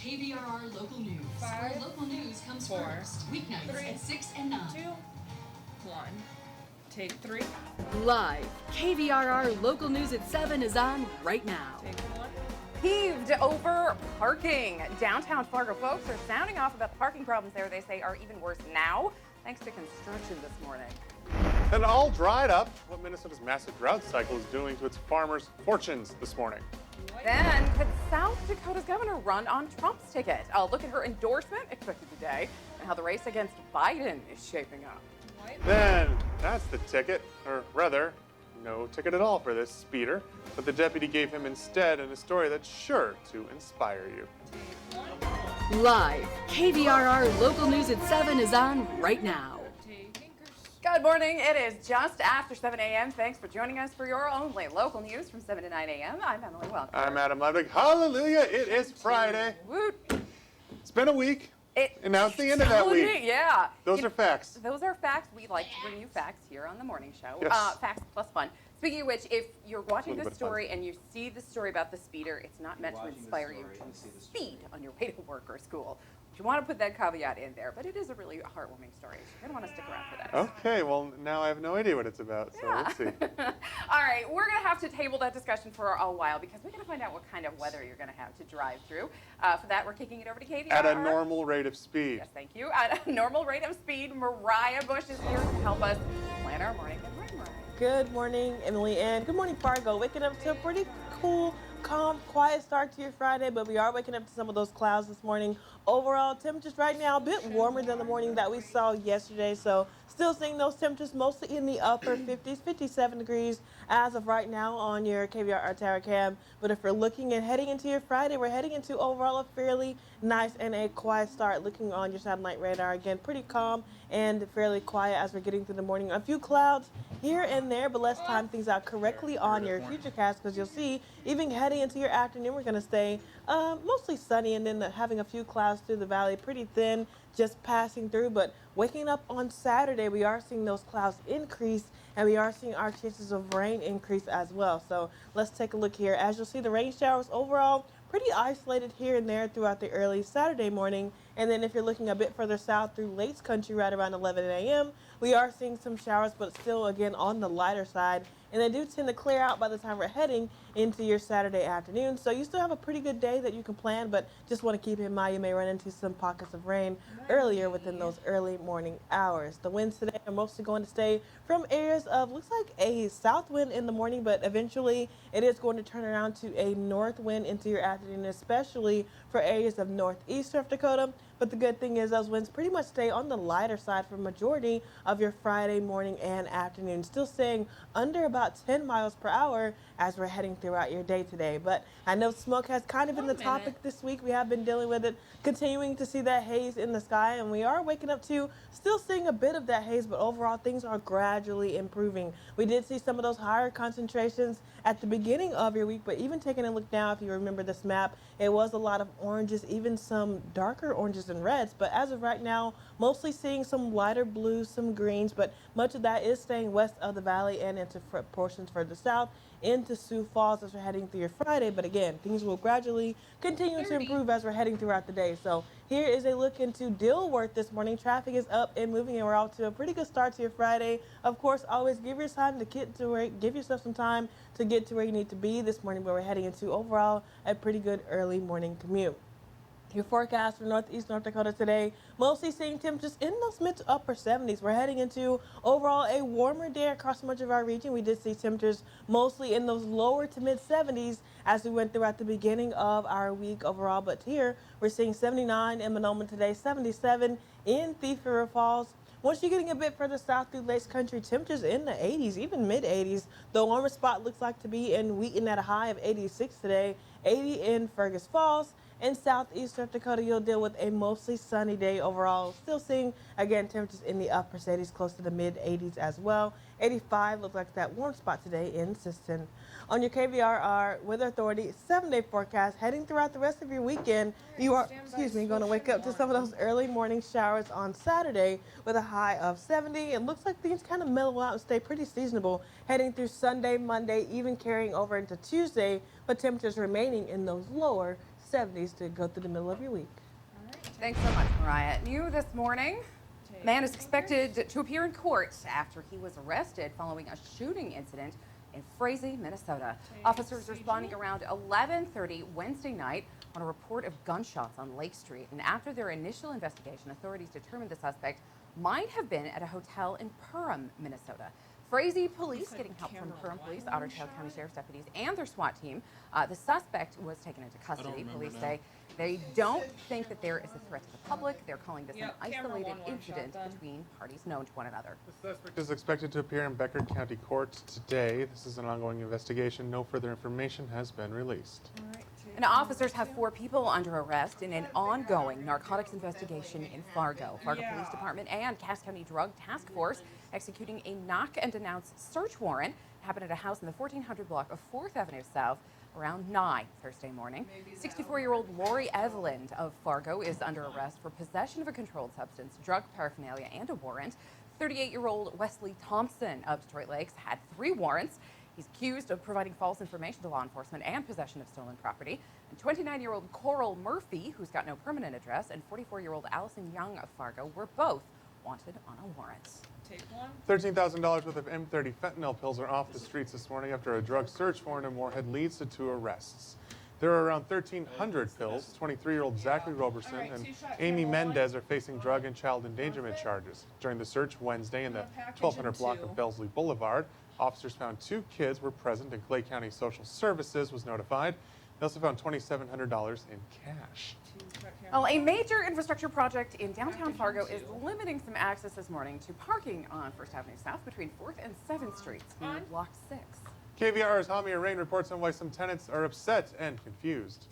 KVRR Local News, where local news comes first. Weeknights at 6 and 9. 2, 1. Take 3. Live, KVRR Local News at 7 is on right now. Take 1. Peeved over parking. Downtown Fargo folks are sounding off about the parking problems there. They say are even worse now, thanks to construction this morning. And all dried up what Minnesota's massive drought cycle is doing to its farmers' fortunes this morning. Then, could South Dakota's governor run on Trump's ticket? I'll look at her endorsement expected today and how the race against Biden is shaping up. Then, that's the ticket, or rather, no ticket at all for this speeder, but the deputy gave him instead in a story that's sure to inspire you. Live, KVRR Local News at 7 is on right now. Good morning. It is just after 7 a.m. Thanks for joining us for your only local news from 7 to 9 a.m. I'm Emily Welker. I'm Adam Ladwig. Hallelujah, it is Friday. Woot. It's been a week, and now it's the end of that week. Yeah. Those are facts. Those are facts. We like to bring you facts here on the morning show. Yes. Facts plus fun. Speaking of which, if you're watching this story and you see the story about the speeder, it's not meant to inspire you to speed on your way to work or school. You want to put that caveat in there, but it is a really heartwarming story. So you're going to want to stick around for that. Okay, well, now I have no idea what it's about, so let's see. All right, we're going to have to table that discussion for a while because we're going to find out what kind of weather you're going to have to drive through. For that, we're kicking it over to KVRR. At a normal rate of speed. Yes, thank you. At a normal rate of speed, Mariah Bush is here to help us plan our morning. Good morning, Mariah. Good morning, Emily, and good morning, Fargo. Waking up to a pretty cool, calm, quiet start to your Friday, but we are waking up to some of those clouds this morning. Overall, temperatures right now a bit warmer than the morning that we saw yesterday, so still seeing those temperatures mostly in the upper 50s, 57 degrees as of right now on your KVRR Tower Cam. But if we're looking and heading into your Friday, we're heading into overall a fairly nice and a quiet start. Looking on your satellite radar, again, pretty calm and fairly quiet as we're getting through the morning. A few clouds here and there, but let's time things out correctly on your futurecast because you'll see even heading into your afternoon, we're going to stay mostly sunny and then having a few clouds through the valley, pretty thin, just passing through. But waking up on Saturday, we are seeing those clouds increase and we are seeing our chances of rain increase as well. So let's take a look here. As you'll see, the rain showers overall pretty isolated here and there throughout the early Saturday morning. And then if you're looking a bit further south through Lakes Country right around 11 a.m., we are seeing some showers, but still, again, on the lighter side. And they do tend to clear out by the time we're heading into your Saturday afternoon. So you still have a pretty good day that you can plan, but just want to keep in mind you may run into some pockets of rain earlier within those early morning hours. The winds today are mostly going to stay from areas of, looks like a south wind in the morning, but eventually it is going to turn around to a north wind into your afternoon, especially for areas of northeast North Dakota. But the good thing is those winds pretty much stay on the lighter side for majority of your Friday morning and afternoon, still staying under about 10 miles per hour as we're heading throughout your day today. But I know smoke has kind of been the topic this week. We have been dealing with it, continuing to see that haze in the sky, and we are waking up to still seeing a bit of that haze, but overall things are gradually improving. We did see some of those higher concentrations at the beginning of your week, but even taking a look now, if you remember this map, it was a lot of oranges, even some darker oranges and reds. But as of right now, mostly seeing some lighter blues, some greens, but much of that is staying west of the valley and into portions further south into Sioux Falls as we're heading through your Friday. But again, things will gradually continue to improve as we're heading throughout the day. So here is a look into Dilworth this morning. Traffic is up and moving, and we're off to a pretty good start to your Friday. Of course, always give yourself some time to get to where you need to be this morning, but we're heading into overall a pretty good early morning commute. Your forecast for northeast North Dakota today, mostly seeing temperatures in those mid to upper 70s. We're heading into overall a warmer day across much of our region. We did see temperatures mostly in those lower to mid 70s as we went throughout the beginning of our week overall. But here we're seeing 79 in Monoma today, 77 in Thief River Falls. Once you're getting a bit further south through Lakes Country, temperatures in the 80s, even mid 80s. The warmest spot looks like to be in Wheaton at a high of 86 today, 80 in Fergus Falls. In southeast North Dakota, you'll deal with a mostly sunny day overall. Still seeing, again, temperatures in the upper 80s, close to the mid 80s as well. 85 looks like that warm spot today in Siston. On your KVRR Weather Authority 7-day forecast, heading throughout the rest of your weekend, you are, going to wake up to some of those early morning showers on Saturday with a high of 70. It looks like things kind of mellow out and stay pretty seasonable heading through Sunday, Monday, even carrying over into Tuesday, but temperatures remaining in those lower 70s to go through the middle of your week. Thanks so much, Mariah. New this morning, a man is expected to appear in court after he was arrested following a shooting incident in Frazee, Minnesota. Officers responding around 11:30 Wednesday night on a report of gunshots on Lake Street. And after their initial investigation, authorities determined the suspect might have been at a hotel in Perham, Minnesota. Frazee police getting help from Perham Police, Otter Tail County Sheriff's deputies, and their SWAT team. The suspect was taken into custody. Police say they don't think that there is a threat to the public. They're calling this an isolated incident between parties known to one another. The suspect is expected to appear in Becker County Court today. This is an ongoing investigation. No further information has been released. And officers have 4 people under arrest in an ongoing narcotics investigation in Fargo. Fargo Police Department and Cass County Drug Task Force executing a knock and announce search warrant. Happened at a house in the 1400 block of 4th Avenue South around 9 Thursday morning. 64-year-old Lori Eveland of Fargo is under arrest for possession of a controlled substance, drug paraphernalia, and a warrant. 38-year-old Wesley Thompson of Detroit Lakes had 3 warrants. He's accused of providing false information to law enforcement and possession of stolen property. And 29-year-old Coral Murphy, who's got no permanent address, and 44-year-old Allison Young of Fargo were both wanted on a warrant. Take one. $13,000 worth of M30 fentanyl pills are off the streets this morning after a drug search warrant in Moorhead leads to 2 arrests. There are around 1,300 pills. 23-year-old Zachary Roberson and Amy Mendez are facing drug and child endangerment charges. During the search Wednesday in the 1200 block of Bellesley Boulevard, officers found 2 kids were present and Clay County Social Services was notified. They also found $2,700 in cash. Well, a major infrastructure project in downtown Fargo is limiting some access this morning to parking on 1st Avenue South between 4th and 7th Streets near Block 6. KVRR's Hami Rain reports on why some tenants are upset and confused.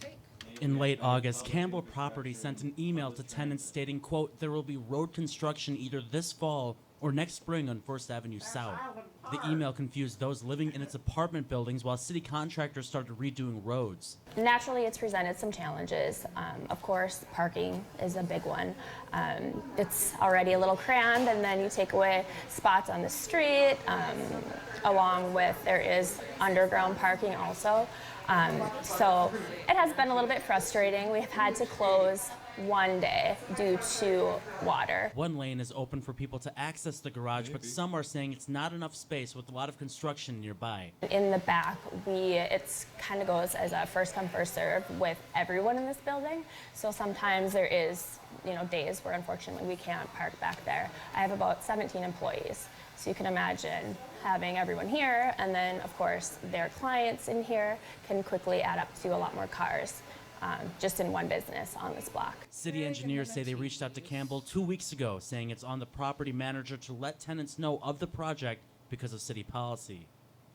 In late August, Campbell Property sent an email to tenants stating, quote, there will be road construction either this fall or next spring on 1st Avenue South. The email confused those living in its apartment buildings while city contractors started redoing roads. Naturally, it's presented some challenges. Of course, parking is a big one. It's already a little crammed, and then you take away spots on the street, along with there is underground parking also. So it has been a little bit frustrating. We've had to close one day due to water. One lane is open for people to access the garage, but some are saying it's not enough space with a lot of construction nearby. In the back, it's kind of goes as a first come, first serve with everyone in this building. So sometimes there is, days where unfortunately we can't park back there. I have about 17 employees. So you can imagine having everyone here, and then of course their clients in here can quickly add up to a lot more cars. Just in one business on this block. City engineers say they reached out to Campbell 2 weeks ago, saying it's on the property manager to let tenants know of the project because of city policy.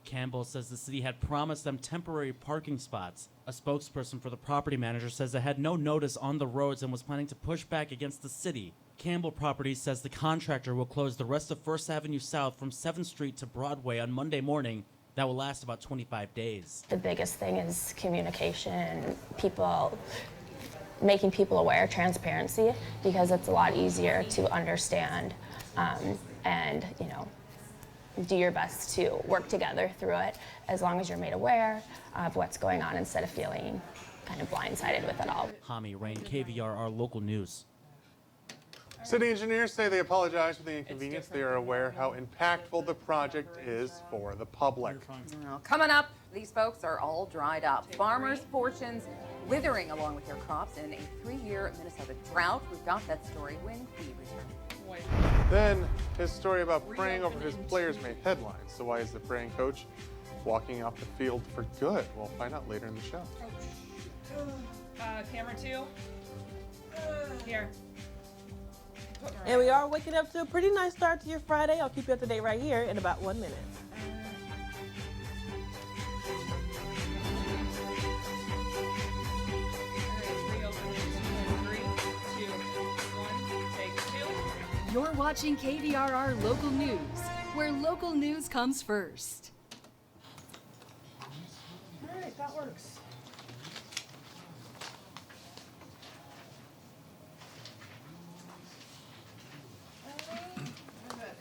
Campbell says the city had promised them temporary parking spots. A spokesperson for the property manager says they had no notice on the roads and was planning to push back against the city. Campbell Properties says the contractor will close the rest of 1st Avenue South from 7th Street to Broadway on Monday morning. That will last about 25 days. The biggest thing is communication, making people aware, transparency, because it's a lot easier to understand and, do your best to work together through it as long as you're made aware of what's going on instead of feeling kind of blindsided with it all. Hami Rain, KVRR Local News. City engineers say they apologize for the inconvenience. They are aware how impactful the project is for the public. Well, coming up, these folks are all dried up. Farmers' fortunes withering along with their crops in a 3-year Minnesota drought. We've got that story when we return. Then his story about praying over his players made headlines. So why is the praying coach walking off the field for good? We'll find out later in the show. Camera 2. Here. And we are waking up to a pretty nice start to your Friday. I'll keep you up to date right here in about 1 minute. You're watching KVRR Local News, where local news comes first. All right, that works.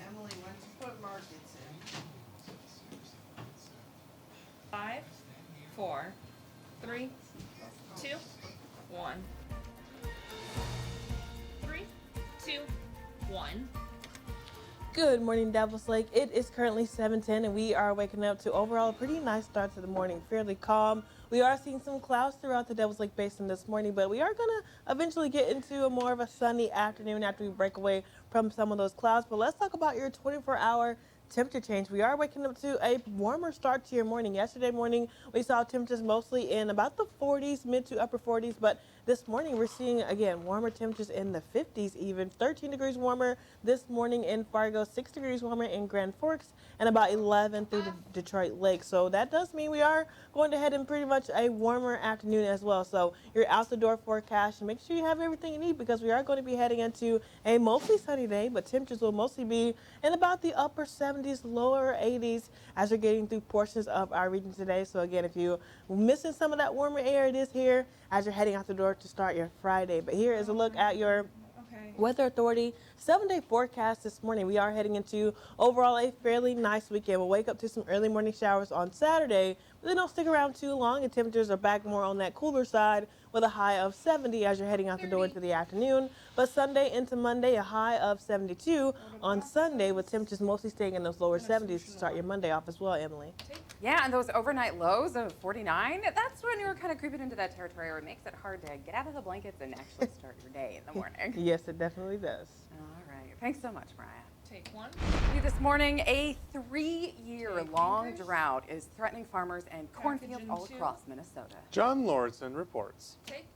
Emily, once you put markets in. 5, 4, 3, 2, 1. Good morning, Devils Lake. It is currently 7:10, and we are waking up to overall a pretty nice start to the morning. Fairly calm. We are seeing some clouds throughout the Devils Lake Basin this morning, but we are going to eventually get into a more of a sunny afternoon after we break away from some of those clouds. But let's talk about your 24-hour temperature change. We are waking up to a warmer start to your morning. Yesterday morning, we saw temperatures mostly in about the 40s, mid to upper 40s, but this morning we're seeing, again, warmer temperatures in the 50s even. 13 degrees warmer this morning in Fargo, 6 degrees warmer in Grand Forks, and about 11 through the Detroit Lake. So that does mean we are going to head in pretty much a warmer afternoon as well. So your out the door forecast, and make sure you have everything you need because we are going to be heading into a mostly sunny day, but temperatures will mostly be in about the upper 70s, lower 80s as we're getting through portions of our region today. So again, if you're missing some of that warmer air, it is here as you're heading out the door to start your Friday. But here is a look at your Weather Authority 7-day forecast this morning. We are heading into overall a fairly nice weekend. We'll wake up to some early morning showers on Saturday, but they don't stick around too long, and temperatures are back more on that cooler side with a high of 70 as you're heading out the door into the afternoon. But Sunday into Monday, a high of 72 on Sunday, with temperatures mostly staying in those lower 70s to start your Monday off as well, Emily. Yeah, and those overnight lows of 49, that's when you're kind of creeping into that territory where it makes it hard to get out of the blankets and actually start your day in the morning. Yes, it definitely does. All right. Thanks so much, Mariah. Take 1. This morning, a 3-year-long drought is threatening farmers and cornfields all across Minnesota. John Lauritsen reports. Take.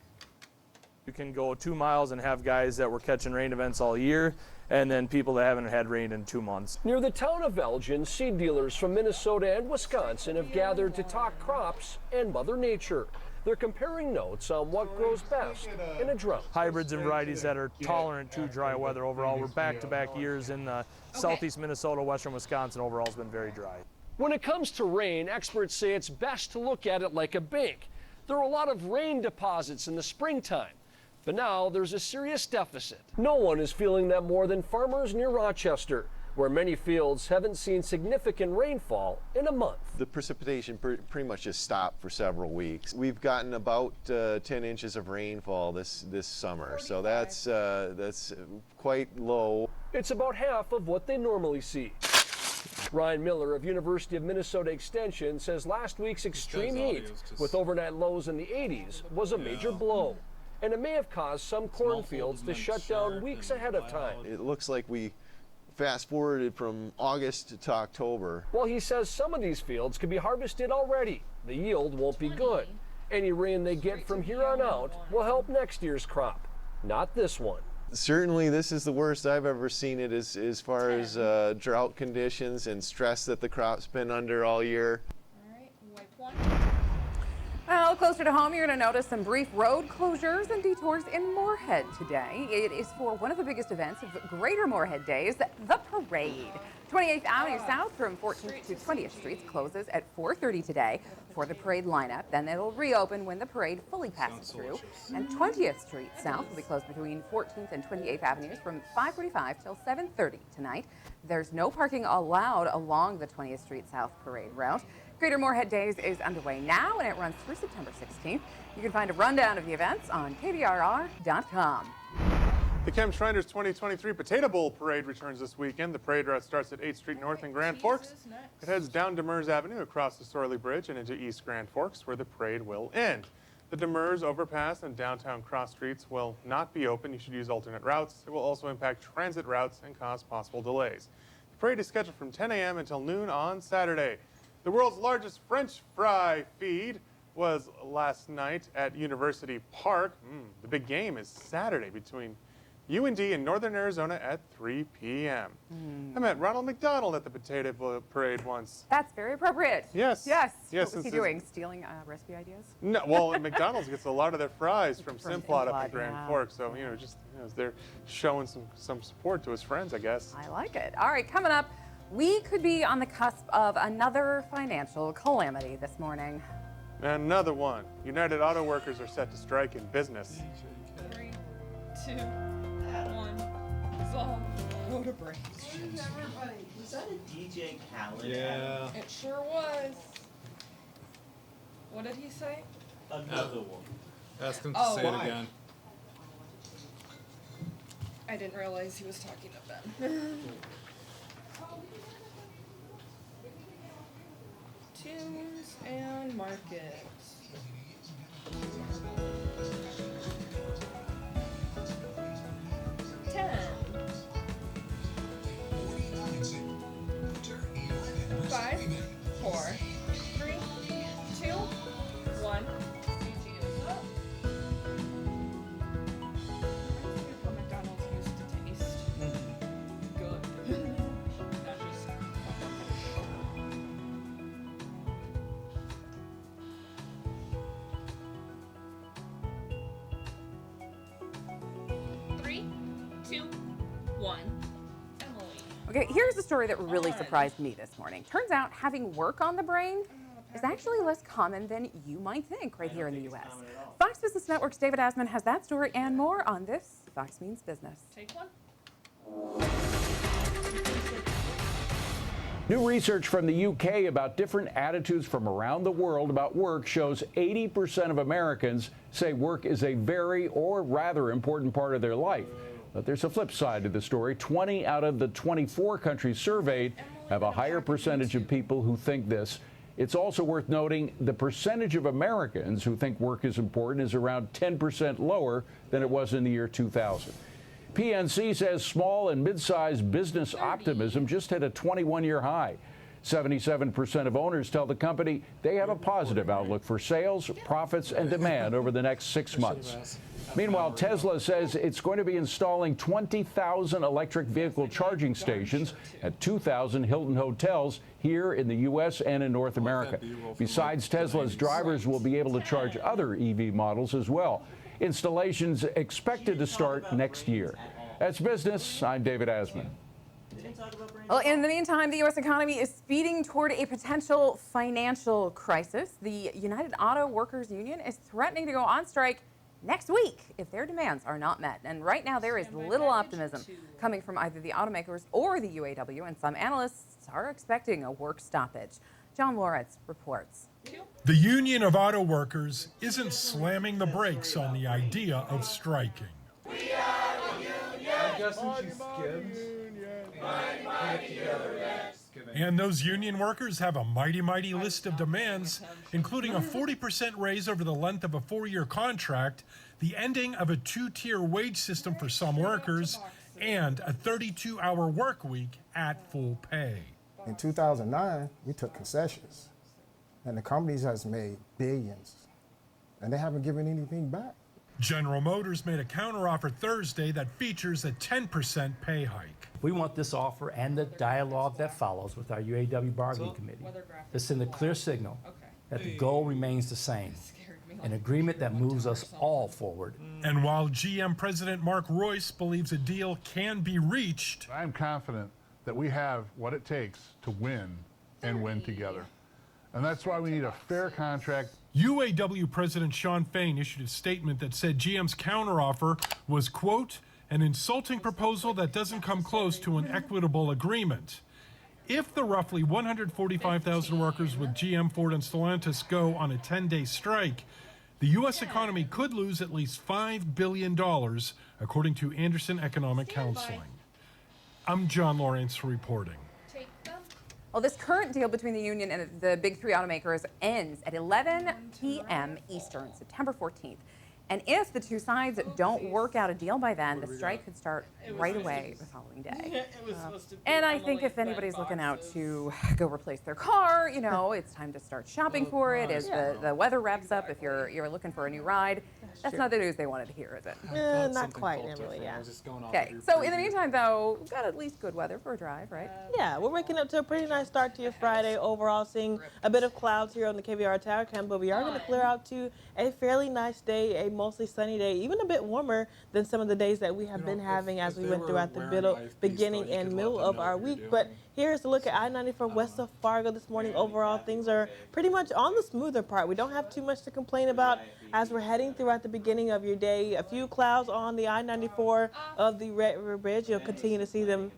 You can go 2 miles and have guys that were catching rain events all year, and then people that haven't had rain in 2 months. Near the town of Elgin, seed dealers from Minnesota and Wisconsin have gathered to talk crops and Mother Nature. They're comparing notes on what grows best in a drought. Hybrids and varieties that are tolerant to dry weather overall. We're back-to-back years in southeast Minnesota, western Wisconsin overall has been very dry. When it comes to rain, experts say it's best to look at it like a bank. There are a lot of rain deposits in the springtime, but now there's a serious deficit. No one is feeling that more than farmers near Rochester, where many fields haven't seen significant rainfall in a month. The precipitation pretty much just stopped for several weeks. We've gotten about 10 inches of rainfall this summer, so that's quite low. It's about half of what they normally see. Ryan Miller of University of Minnesota Extension says last week's extreme heat with overnight lows in the 80s was a major blow, and it may have caused some cornfields to shut down weeks ahead of time. It looks like we fast forwarded from August to October. Well, he says some of these fields could be harvested already. The yield won't be good. Any rain they get from here on out will help next year's crop, not this one. Certainly this is the worst I've ever seen it as far as drought conditions and stress that the crop's been under all year. All right, wipe 1. Well, closer to home, you're going to notice some brief road closures and detours in Moorhead today. It is for one of the biggest events of Greater Moorhead Days, the parade. 28th Avenue South from 14th to 20th Streets closes at 4:30 today for the parade lineup. Then it'll reopen when the parade fully passes through. And 20th Street South will be closed between 14th and 28th Avenues from 5:45 till 7:30 tonight. There's no parking allowed along the 20th Street South parade route. Greater Moorhead Days is underway now, and it runs through September 16th. You can find a rundown of the events on KVRR.com. The Chem Shriners 2023 Potato Bowl Parade returns this weekend. The parade route starts at 8th Street North in Grand Forks. It heads down Demers Avenue across the Sorley Bridge and into East Grand Forks, where the parade will end. The Demers overpass and downtown cross streets will not be open. You should use alternate routes. It will also impact transit routes and cause possible delays. The parade is scheduled from 10 a.m. until noon on Saturday. The world's largest French fry feed was last night at University Park. The big game is Saturday between UND and Northern Arizona at 3 p.m. I met Ronald McDonald at the Potato Bowl Parade once. That's very appropriate. Yes. Yes. Yes. What was he doing? Stealing recipe ideas? No. Well, McDonald's gets a lot of their fries from Simplot up in Grand yeah. Forks, so they're showing some support to his friends, I guess. I like it. All right, coming up, we could be on the cusp of another financial calamity this morning. And another one. United Auto Workers are set to strike in business. 3, 2, 1. Solve. Go to break. Was that a DJ Khaled? Yeah. It sure was. What did he say? Another one. Ask him to Oh. say Why? it again. I didn't realize he was talking to Ben. Tunes and markets. Five, four, three, two, one. CG is up. How McDonald's used to taste good. Not just three, two, one. Okay, here's a story that really surprised me this morning. Turns out having work on the brain is actually less common than you might think right here in the U.S. Fox Business Network's David Asman has that story and more on this Fox Means Business. Take one. New research from the UK about different attitudes from around the world about work shows 80% of Americans say work is a very or rather important part of their life. But there's a flip side to the story. 20 out of the 24 countries surveyed have a higher percentage of people who think this. It's also worth noting the percentage of Americans who think work is important is around 10% lower than it was in the year 2000. PNC says small and mid-sized business optimism just hit a 21-year high. 77% of owners tell the company they have a positive outlook for sales, profits, and demand over the next 6 months. Meanwhile, Tesla says it's going to be installing 20,000 electric vehicle charging stations at 2,000 Hilton hotels here in the U.S. and in North America. Besides Tesla's drivers will be able to charge other EV models as well. Installations expected to start next year. That's business. I'm David Asman. Well, in the meantime, the U.S. economy is speeding toward a potential financial crisis. The United Auto Workers Union is threatening to go on strike next week if their demands are not met. And right now there is little optimism coming from either the automakers or the UAW, and some analysts are expecting a work stoppage. John Loritz reports. The Union of Auto Workers isn't slamming the brakes on the idea of striking. We are the union. I'm guessing she skims. And those union workers have a mighty list of demands, including a 40% raise over the length of a 4-year contract, the ending of a 2-tier wage system for some workers, and a 32-hour work week at full pay. In 2009, we took concessions, and the companies has made billions, and they haven't given anything back. General Motors made a counteroffer Thursday that features a 10% pay hike. We want this offer and the dialogue that follows with our UAW bargaining committee to send a clear signal that the goal remains the same, an agreement that moves us all forward. And while GM President Mark Royce believes a deal can be reached, I'm confident that we have what it takes to win and win together. And that's why we need a fair contract. UAW President Shawn Fain issued a statement that said GM's counteroffer was, quote, an insulting proposal that doesn't come close to an equitable agreement. If the roughly 145,000 workers with GM, Ford, and Stellantis go on a 10-day strike, the U.S. economy could lose at least $5 billion, according to Anderson Economic Counseling. I'm John Lawrence reporting. Well, this current deal between the union and the big three automakers ends at 11 p.m. Eastern, September 14th. And if the two sides don't work out a deal by then, the strike could start right away the following day. And I think if anybody's looking out to go replace their car, you know, it's time to start shopping for it as the weather wraps up. If you're looking for a new ride, that's not the news they wanted to hear, is it? Not quite, Emily, yeah. Okay, so in the meantime, though, we've got at least good weather for a drive, right? Yeah, we're waking up to a pretty nice start to your Friday. Overall, seeing a bit of clouds here on the KVRR Tower Cam, but we are going to clear out to a fairly nice day, a mostly sunny day, even a bit warmer than some of the days that we have been having as we went throughout the beginning and middle of our week. But here's a look at I-94 west of Fargo this morning. Overall, things are pretty much on the smoother part. We don't have too much to complain about as we're heading throughout the the beginning of your day. A few clouds on the I-94 of the Red River Bridge. You'll continue to see them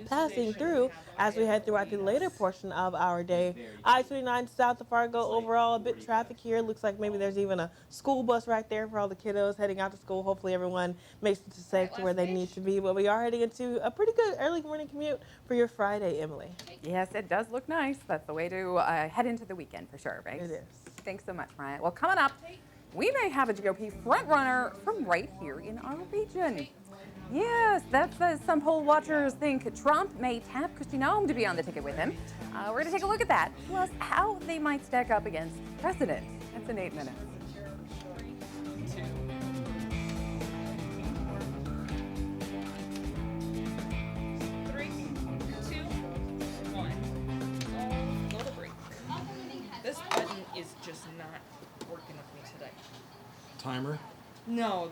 passing through as we head throughout the later portion of our day. I-29 south of Fargo, overall a bit traffic here. Looks like maybe there's even a school bus right there for all the kiddos heading out to school. Hopefully everyone makes it safe to where they need to be. But we are heading into a pretty good early morning commute for your Friday, Emily. Yes, it does look nice. That's the way to head into the weekend for sure, right? It is. Thanks so much, Mariah. Well, coming up, we may have a GOP frontrunner from right here in our region. Yes, that's some poll watchers think Trump may tap Kristi Noem to be on the ticket with him. We're going to take a look at that, plus how they might stack up against the president. That's in 8 minutes. Go to break. This button is just not working with me today. Timer? No,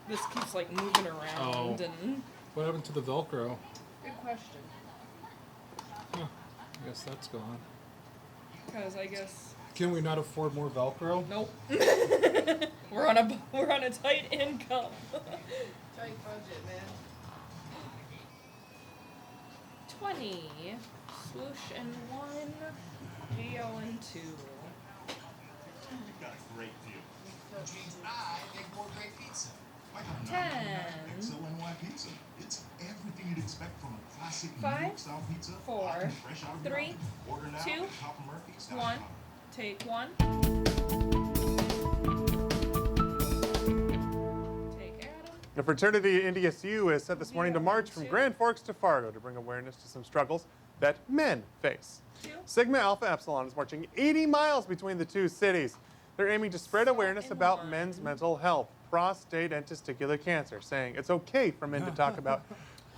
this keeps like moving around and. What happened to the Velcro? Good question. Huh. I guess that's gone. Because I guess. Can we not afford more Velcro? Nope. we're on a tight income. Tight budget, man. 20. Swoosh and 1. Geo and 2. You've got a great view. Which means I make more great pizza. Why not 10. So NY Pizza. It's everything you'd expect from a classic New 5, York style pizza. 4, Fresh out of 3, your oven. Order now 2, at PapaMurphy's.com. 1. Take 1. Take Adam. The fraternity at NDSU is set this morning to march from Grand Forks to Fargo to bring awareness to some struggles that men face. Sigma Alpha Epsilon is marching 80 miles between the two cities. They're aiming to spread awareness about men's mental health, prostate and testicular cancer, saying it's okay for men to talk about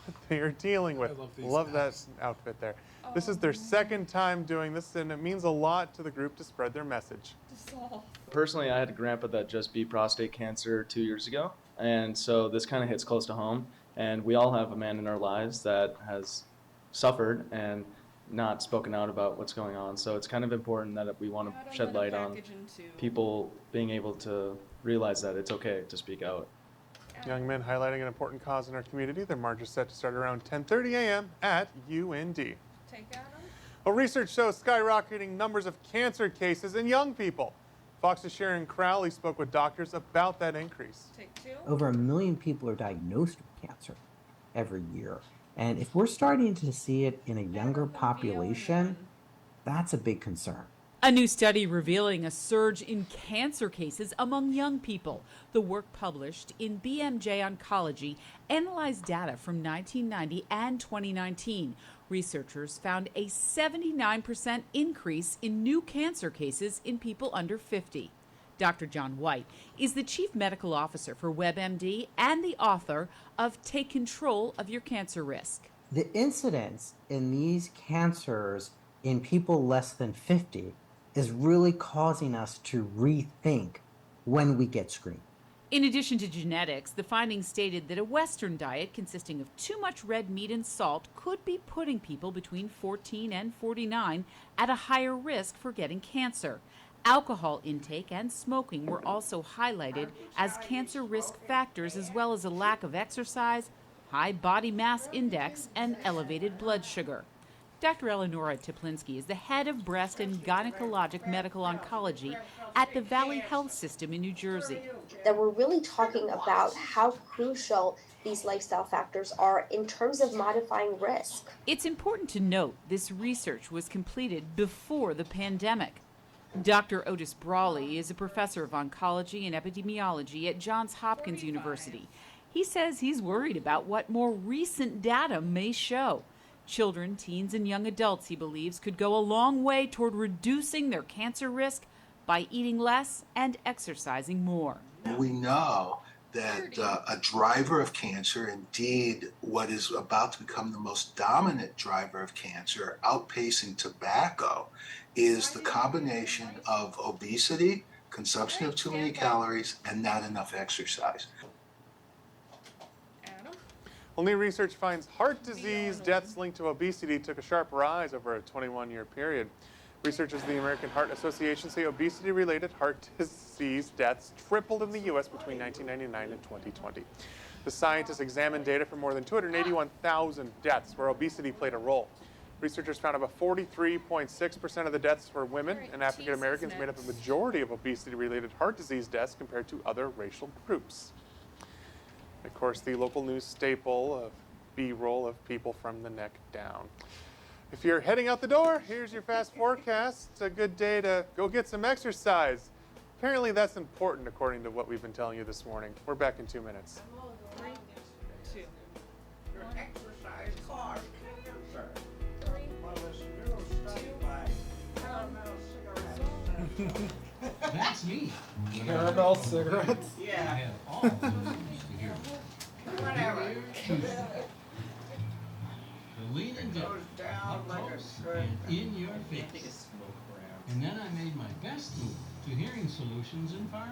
what they are dealing with. Love that outfit there. This is their second time doing this, and it means a lot to the group to spread their message. Personally, I had a grandpa that just beat prostate cancer 2 years ago, and so this kind of hits close to home. And we all have a man in our lives that has suffered and not spoken out about what's going on. So it's kind of important that we want to shed light on people being able to realize that it's okay to speak out. Young men highlighting an important cause in our community. Their march is set to start around 10:30 a.m. at UND. Take Adam. Well, research shows skyrocketing numbers of cancer cases in young people. Fox's Sharon Crowley spoke with doctors about that increase. Take 2. Over 1 million people are diagnosed with cancer every year. And if we're starting to see it in a younger population, that's a big concern. A new study revealing a surge in cancer cases among young people. The work published in BMJ Oncology analyzed data from 1990 and 2019. Researchers found a 79% increase in new cancer cases in people under 50. Dr. John White is the Chief Medical Officer for WebMD and the author of Take Control of Your Cancer Risk. The incidence in these cancers in people less than 50 is really causing us to rethink when we get screened. In addition to genetics, the findings stated that a Western diet consisting of too much red meat and salt could be putting people between 14 and 49 at a higher risk for getting cancer. Alcohol intake and smoking were also highlighted as cancer risk factors, as well as a lack of exercise, high body mass index, and elevated blood sugar. Dr. Eleonora Teplinski is the head of breast and gynecologic medical oncology at the Valley Health System in New Jersey. That we're really talking about how crucial these lifestyle factors are in terms of modifying risk. It's important to note this research was completed before the pandemic. Dr. Otis Brawley is a professor of oncology and epidemiology at Johns Hopkins University. He says he's worried about what more recent data may show. Children, teens, and young adults, he believes, could go a long way toward reducing their cancer risk by eating less and exercising more. We know that a driver of cancer, indeed what is about to become the most dominant driver of cancer, outpacing tobacco, is the combination of obesity, consumption of too many calories, and not enough exercise. Well, new research finds heart disease deaths linked to obesity took a sharp rise over a 21-year period. Researchers of the American Heart Association say obesity-related heart disease deaths tripled in the U.S. between 1999 and 2020. The scientists examined data for more than 281,000 deaths where obesity played a role. Researchers found about 43.6% of the deaths were women, and African Americans made up a majority of obesity-related heart disease deaths compared to other racial groups. Of course, the local news staple of B-roll of people from the neck down. If you're heading out the door, here's your fast forecast. It's a good day to go get some exercise. Apparently that's important according to what we've been telling you this morning. We're back in 2 minutes. 3, 2. Your exercise costs cancer. 3, Well, this new study by Caramel Cigarettes. That's me. Caramel cigarettes? I Yeah. have all the news to hear. Whatever. The leading It goes up down like a close good. and in your face. And then I made my best move to Hearing Solutions in Fargo.